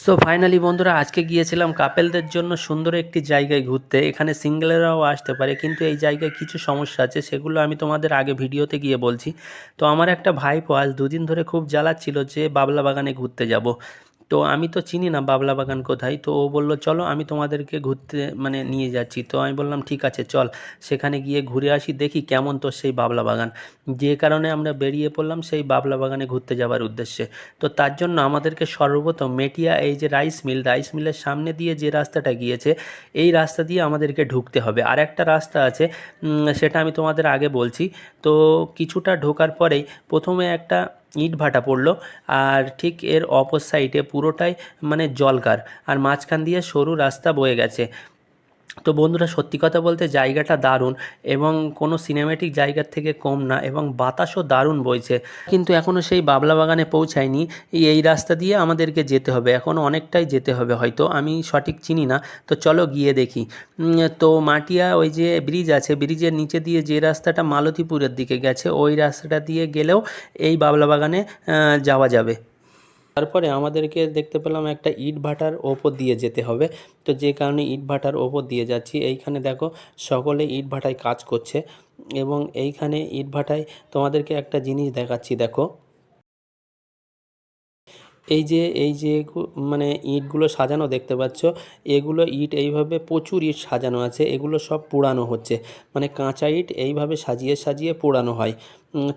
So finally বন্ধুরা আজকে গিয়েছিলাম কাপেলদের জন্য সুন্দর একটি জায়গায় ঘুরতে। এখানে সিঙ্গেলেরাও আসতে পারে, কিন্তু এই জায়গায় কিছু সমস্যা আছে, সেগুলো আমি তোমাদের আগে ভিডিওতে গিয়ে বলছি। তো আমার একটা ভাইপো আজ দুদিন ধরে খুব জ্বালাচ্ছিল যে বাবলা বাগানে ঘুরতে যাব। তো আমি তো চিনি না বাবলা বাগান কোথায়, তো ও বললো চলো আমি তোমাদেরকে ঘুরতে নিয়ে যাচ্ছি। তো আমি বললাম ঠিক আছে চল, সেখানে গিয়ে ঘুরে আসি, দেখি কেমন তোর সেই বাবলা বাগান। যে কারণে আমরা বেরিয়ে পড়লাম সেই বাবলা বাগানে ঘুরতে যাওয়ার উদ্দেশ্যে। তো তার জন্য আমাদেরকে সর্বপ্রথম মেটিয়া এই যে রাইস মিলের সামনে দিয়ে যে রাস্তাটা গিয়েছে, এই রাস্তা দিয়ে আমাদেরকে ঢুকতে হবে। আর একটা রাস্তা আছে, সেটা আমি তোমাদের আগে বলছি। তো কিছুটা ঢোকার পরেই প্রথমে একটা ইট ভাটা পড়লো, আর ঠিক এর অপর সাইডে পুরোটাই জলকার, আর মাঝখান দিয়ে সরু রাস্তা বয়ে গেছে। তো বন্ধুরা সত্যি কথা বলতে জায়গাটা দারুণ, এবং কোনো সিনেমেটিক জায়গার থেকে কম না, এবং বাতাসও দারুণ বইছে। কিন্তু এখনও সেই বাবলা বাগানে পৌঁছায়নি। এই রাস্তা দিয়ে আমাদেরকে যেতে হবে, এখনও অনেকটাই যেতে হবে, হয়তো আমি সঠিক চিনি না। তো চলো গিয়ে দেখি। তো মাটিয়া ওই যে ব্রিজ আছে, ব্রিজের নিচে দিয়ে যে রাস্তাটা মালতীপুরের দিকে গেছে, ওই রাস্তাটা দিয়ে গেলেও এই বাবলা বাগানে যাওয়া যাবে। তারপরে আমাদেরকে দেখতে পেলাম একটা ইট ভাটার ওপর দিয়ে যেতে হবে। তো যে কারণে ইট ভাটার ওপর দিয়ে যাচ্ছি। এইখানে দেখো সকলে ইট ভাটায় কাজ করছে, এবং এইখানে ইট ভাটায় তোমাদেরকে একটা জিনিস দেখাচ্ছি, দেখো এই যে ইটগুলো সাজানো দেখতে পাচ্ছ, এগুলো ইট এইভাবে প্রচুর ইট সাজানো আছে, এগুলো সব পোড়ানো হচ্ছে। কাঁচা ইট এইভাবে সাজিয়ে সাজিয়ে পোড়ানো হয়।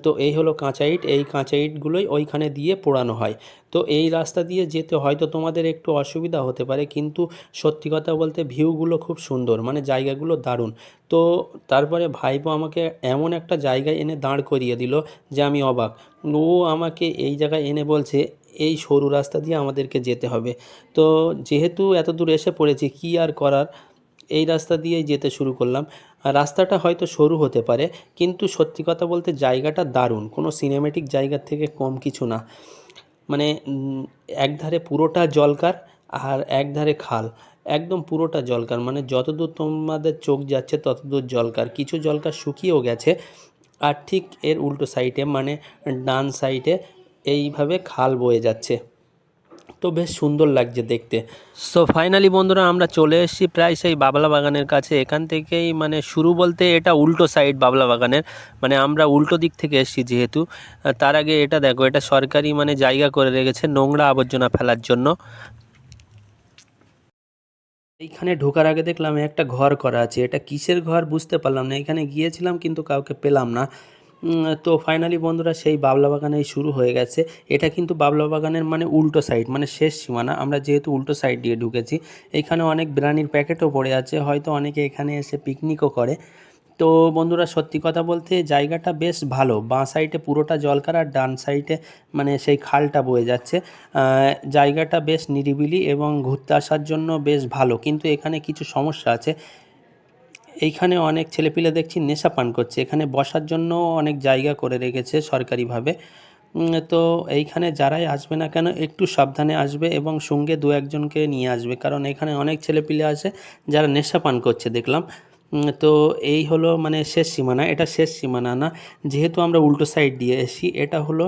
তো এই হলো কাঁচা ইট, এই কাঁচা ইটগুলোই ওইখানে দিয়ে পোড়ানো হয়। তো এই রাস্তা দিয়ে যেতে হয়তো তোমাদের একটু অসুবিধা হতে পারে, কিন্তু সত্যি কথা বলতে ভিউগুলো খুব সুন্দর, জায়গাগুলো দারুণ। তো তারপরে ভাইপো আমাকে এমন একটা জায়গায় এনে দাঁড় করিয়ে দিল যে আমি অবাক। ও আমাকে এই জায়গায় এনে বলছে এই সরু রাস্তা দিয়ে আমাদেরকে যেতে হবে। তো যেহেতু এত দূর এসে পড়েছি, কী আর করার, এই রাস্তা দিয়েই যেতে শুরু করলাম। আর রাস্তাটা হয়তো সরু হতে পারে, কিন্তু সত্যি কথা বলতে জায়গাটা দারুণ, কোনো সিনেমেটিক জায়গার থেকে কম কিছু না। মানে একধারে পুরোটা জলকার, আর একধারে খাল, একদম পুরোটা জলকার, যতদূর তোমাদের চোখ যাচ্ছে ততদূর জলকার, কিছু জলকার শুকিয়েও গেছে। আর ঠিক এর উল্টো সাইডে ডান সাইডে এইভাবে খাল বয়ে যাচ্ছে। তো বেশ সুন্দর লাগছে দেখতে। সো ফাইনালি বন্ধুরা আমরা চলে এসেছি প্রায় সেই বাবলা বাগানের কাছে। এখান থেকেই শুরু বলতে এটা উল্টো সাইড বাবলা বাগানের, আমরা উল্টো দিক থেকে এসেছি যেহেতু। তার আগে এটা দেখো, এটা সরকারি জায়গা করে রেখেছে নোংরা আবর্জনা ফেলার জন্য। এইখানে ঢোকার আগে দেখলাম একটা ঘর করা আছে, এটা কিসের ঘর বুঝতে পারলাম না, এখানে গিয়েছিলাম কিন্তু কাউকে পেলাম না। তো ফাইনালি বন্ধুরা সেই বাবলা বাগানেই শুরু হয়ে গেছে। এটা কিন্তু বাবলা বাগানের উল্টো সাইড, শেষ সীমানা। আমরা যেহেতু উল্টো সাইড দিয়ে ঢুকেছি, এইখানে অনেক বিরিয়ানির প্যাকেটও পড়ে আছে, হয়তো অনেকে এখানে এসে পিকনিকও করে। তো বন্ধুরা সত্যি কথা বলতে জায়গাটা বেশ ভালো, বাঁ সাইডে পুরোটা জলকার, আর ডান সাইডে সেই খালটা বয়ে যাচ্ছে। জায়গাটা বেশ নিরিবিলি এবং ঘুরতে আসার জন্য বেশ ভালো, কিন্তু এখানে কিছু সমস্যা আছে। এইখানে অনেক ছেলেপিলে দেখছি নেশা পান করছে, এখানে বসার জন্য অনেক জায়গা করে রেখেছে সরকারিভাবে। তো এইখানে যারাই আসবে না কেন একটু সাবধানে আসবে, এবং সঙ্গে দু একজনকে নিয়ে আসবে, কারণ এখানে অনেক ছেলেপিলে আসে যারা নেশা পান করছে দেখলাম। তো এই হলো শেষ সীমানা, এটা শেষ সীমানা না, যেহেতু আমরা উল্টো সাইড দিয়ে এসি। এটা হলো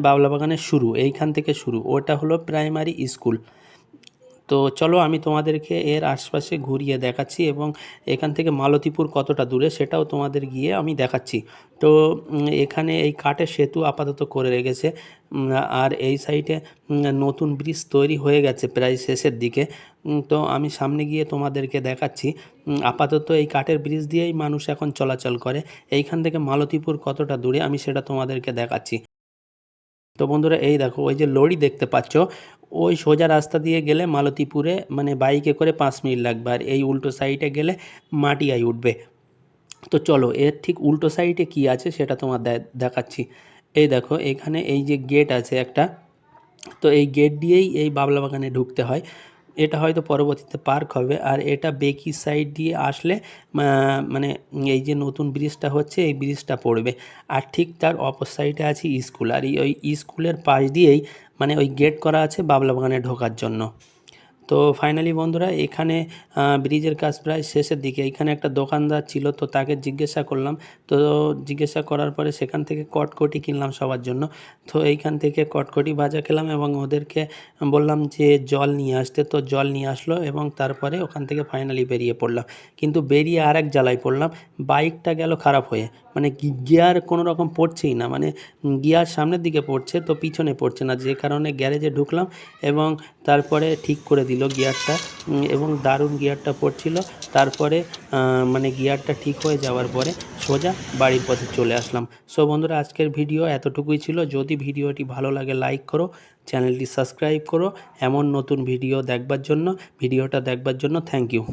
বাবলা বাগানের শুরু, এইখান থেকে শুরু, ওটা হলো প্রাইমারি স্কুল। তো চলো আমি তোমাদেরকে এর আশপাশে ঘুরিয়ে দেখাচ্ছি, এবং এখান থেকে মালতীপুর কতটা দূরে সেটাও তোমাদের গিয়ে আমি দেখাচ্ছি। তো এখানে এই কাঠের সেতু আপাতত করে রেখেছে, আর এই সাইডে নতুন ব্রিজ তৈরি হয়ে গেছে প্রায় শেষের দিকে। তো আমি সামনে গিয়ে তোমাদেরকে দেখাচ্ছি। আপাতত এই কাঠের ব্রিজ দিয়েই মানুষ এখন চলাচল করে। এইখান থেকে মালতীপুর কতটা দূরে আমি সেটা তোমাদেরকে দেখাচ্ছি। তো বন্ধুরা এই দেখো, ওই যে লরি দেখতে পাচ্ছ, ওই সোজা রাস্তা দিয়ে গেলে মালতীপুরে বাইকে করে 5 মিনিট লাগবে, আর এই উল্টো সাইডে গেলে মাটিয়ায় উঠবে। তো চলো এর ঠিক উল্টো সাইডে কি আছে সেটা তোমার দেখাচ্ছি। এই দেখো এখানে এই যে গেট আছে একটা, তো এই গেট দিয়েই এই বাবলা বাগানে ঢুকতে হয়। এটা হয়তো পরবর্তীতে পার্ক হবে। আর এটা বেকি সাইড দিয়ে আসলে মানে এই যে নতুন ব্রিজটা হচ্ছে এই ব্রিজটা পড়বে, আর ঠিক তার অপর সাইডে আছে স্কুল, আর ওই স্কুলের পাশ দিয়েই ওই গেট করা আছে বাবলা বাগানে ঢোকার জন্য। তো ফাইনালি বন্ধুরা এখানে ব্রিজের কাজ প্রায় শেষের দিকে। এখানে একটা দোকানদার ছিল, তো তাকে জিজ্ঞাসা করলাম। তো জিজ্ঞাসা করার পরে সেখান থেকে কটকটি কিনলাম সবার জন্য। তো এইখান থেকে কটকটি ভাজা খেলাম এবং ওদেরকে বললাম যে জল নিয়ে আসতে, তো জল নিয়ে আসলো এবং তারপরে ওখান থেকে ফাইনালি বেরিয়ে পড়লাম। কিন্তু বেরিয়ে আর এক জ্বালায় পড়লাম, বাইকটা গেল খারাপ হয়ে। মানে গিয়ার কোনো রকম পড়ছেই না, মানে গিয়ার সামনের দিকে পড়ছে তো পিছনে পড়ছে না, যে কারণে গ্যারেজে ঢুকলাম এবং তারপরে ঠিক করে দিল গিয়ারটা এবং দারুণ গিয়ারটা পড়ছিল। তারপরে মানে গিয়ারটা ঠিক হয়ে যাওয়ার পরে সোজা বাড়ির পথে চলে আসলাম। সো বন্ধুরা, আজকের ভিডিও এতটুকুই ছিল। যদি ভিডিওটি ভালো লাগে লাইক করো, চ্যানেলটি সাবস্ক্রাইব করো এমন নতুন ভিডিওটা দেখবার জন্য। Thank you.